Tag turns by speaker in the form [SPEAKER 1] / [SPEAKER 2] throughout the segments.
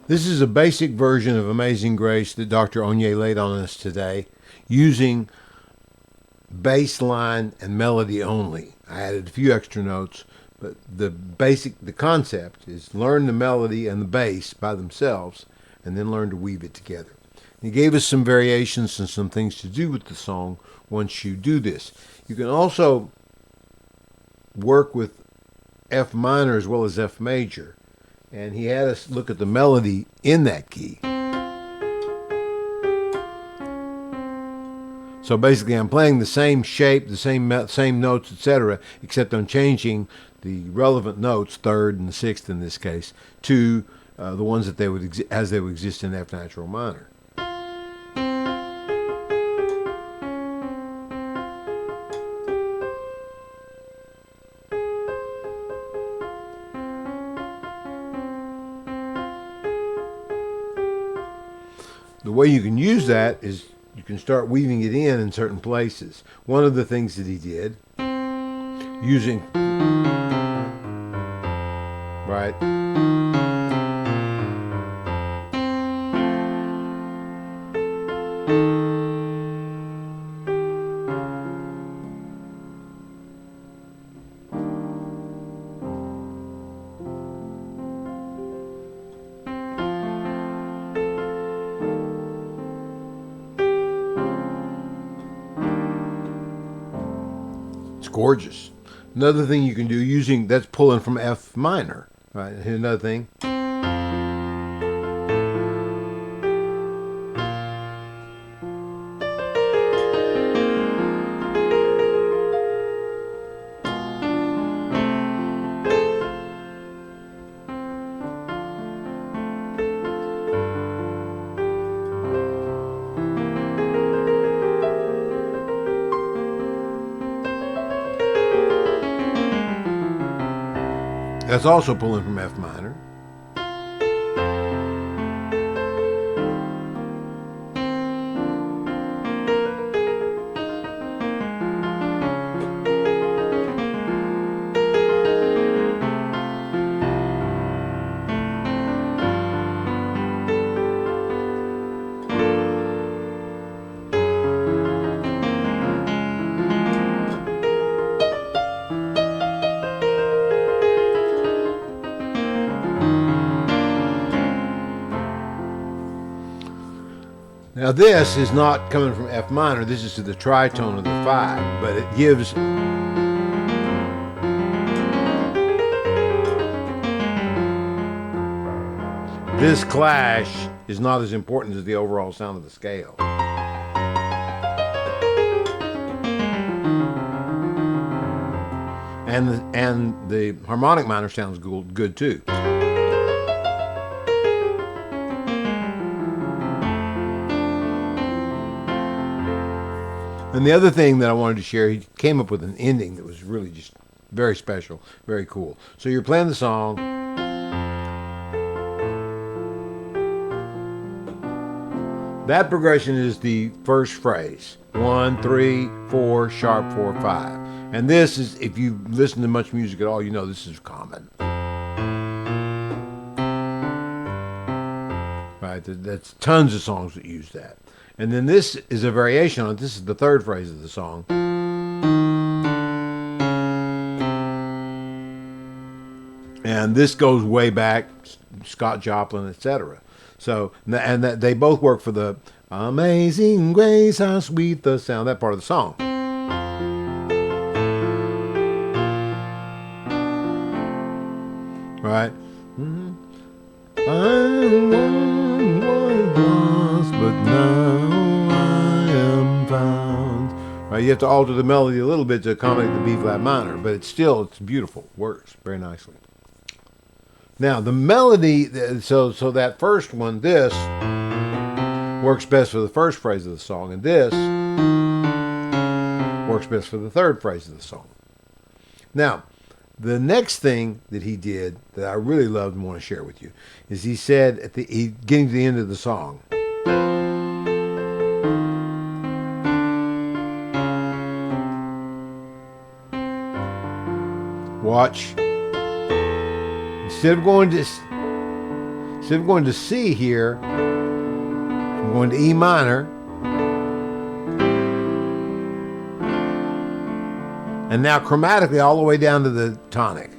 [SPEAKER 1] This is a basic version of Amazing Grace that Dr. Onye laid on us today using bass line and melody only. I added a few extra notes, but the concept is learn the melody and the bass by themselves and then learn to weave it together. He gave us some variations and some things to do with the song once you do this. You can also work with F minor as well as F major. And he had us look at the melody in that key. So basically, I'm playing the same shape, the same notes, etc., except I'm changing the relevant notes, third and the sixth in this case, to the ones that they would as they would exist in F natural minor. The way you can use that is you can start weaving it in certain places. One of the things that he did, using, right, it's gorgeous. Another thing you can do using, that's pulling from F minor, right? Here's another thing. That's also pulling from F minor. Now this is not coming from F minor, this is to the tritone of the 5, but it gives this clash is not as important as the overall sound of the scale. And the harmonic minor sounds good too. And the other thing that I wanted to share, he came up with an ending that was really just very special, very cool. So you're playing the song. That progression is the first phrase. 1, 3, 4, sharp 4, 5. And this is, if you listen to much music at all, you know this is common. Right? That's tons of songs that use that. And then this is a variation on it. This is the third phrase of the song. And this goes way back, Scott Joplin, etc. So, and that they both work for the Amazing Grace, how sweet the sound, that part of the song. Right? I was, but now I am found. Right? You have to alter the melody a little bit to accommodate the B flat minor, but it's beautiful. Works very nicely. Now the melody, so that first one, this works best for the first phrase of the song, and this works best for the third phrase of the song. Now, the next thing that he did that I really loved and want to share with you is he said getting to the end of the song, watch. Instead Instead of going to C here, I'm going to E minor. And now chromatically all the way down to the tonic.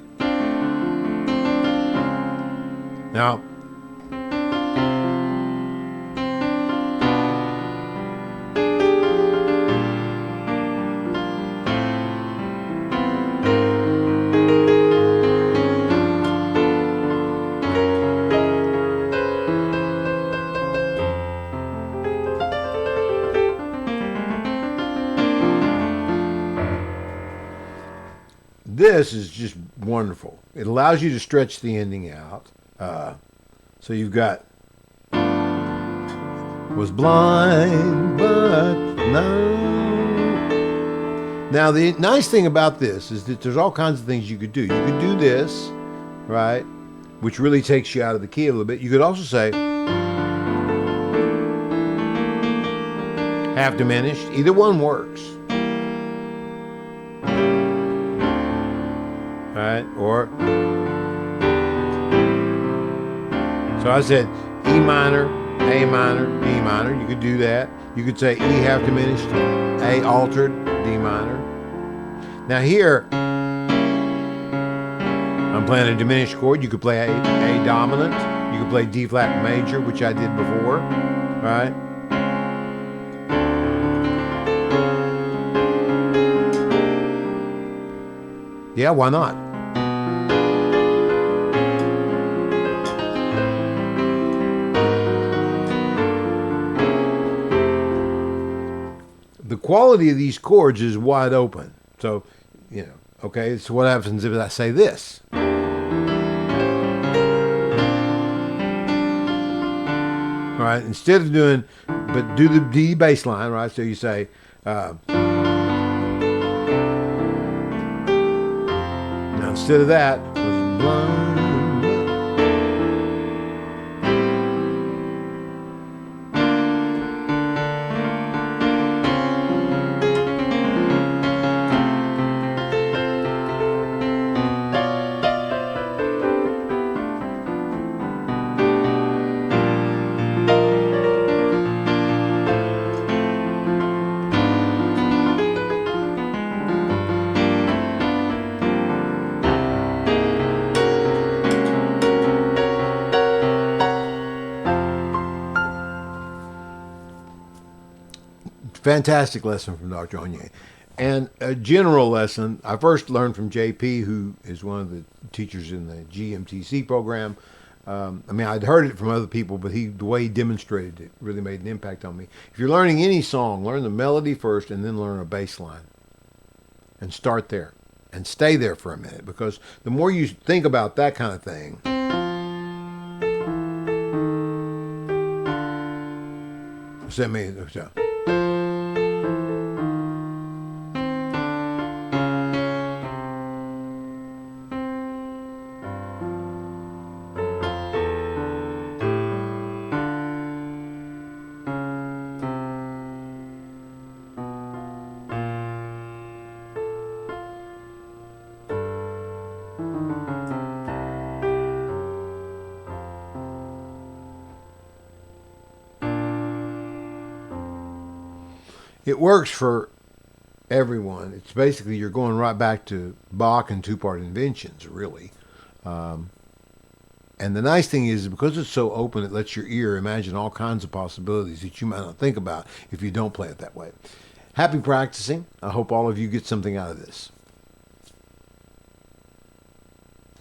[SPEAKER 1] Now, this is just wonderful. It allows you to stretch the ending out. So you've got was blind, but no. Now the nice thing about this is that there's all kinds of things you could do. You could do this, right, which really takes you out of the key a little bit. You could also say half diminished. Either one works. Right? Or, so I said E minor, A minor, D minor. You could do that. You could say E half diminished, A altered, D minor. Now here, I'm playing a diminished chord. You could play A dominant. You could play D flat major, which I did before, right? Yeah, why not? The quality of these chords is wide open. So, you know, okay, so what happens if I say this? All right, instead of doing, but do the D bass line, right? So you say, now instead of that, was blind. Fantastic lesson from Dr. Onye. And a general lesson, I first learned from JP, who is one of the teachers in the GMTC program. I mean, I'd heard it from other people, but the way he demonstrated it really made an impact on me. If you're learning any song, learn the melody first and then learn a bass line. And start there. And stay there for a minute, because the more you think about that kind of thing, what's that mean? It works for everyone. It's basically, you're going right back to Bach and two-part inventions, really. And the nice thing is, because it's so open, it lets your ear imagine all kinds of possibilities that you might not think about if you don't play it that way. Happy practicing. I hope all of you get something out of this.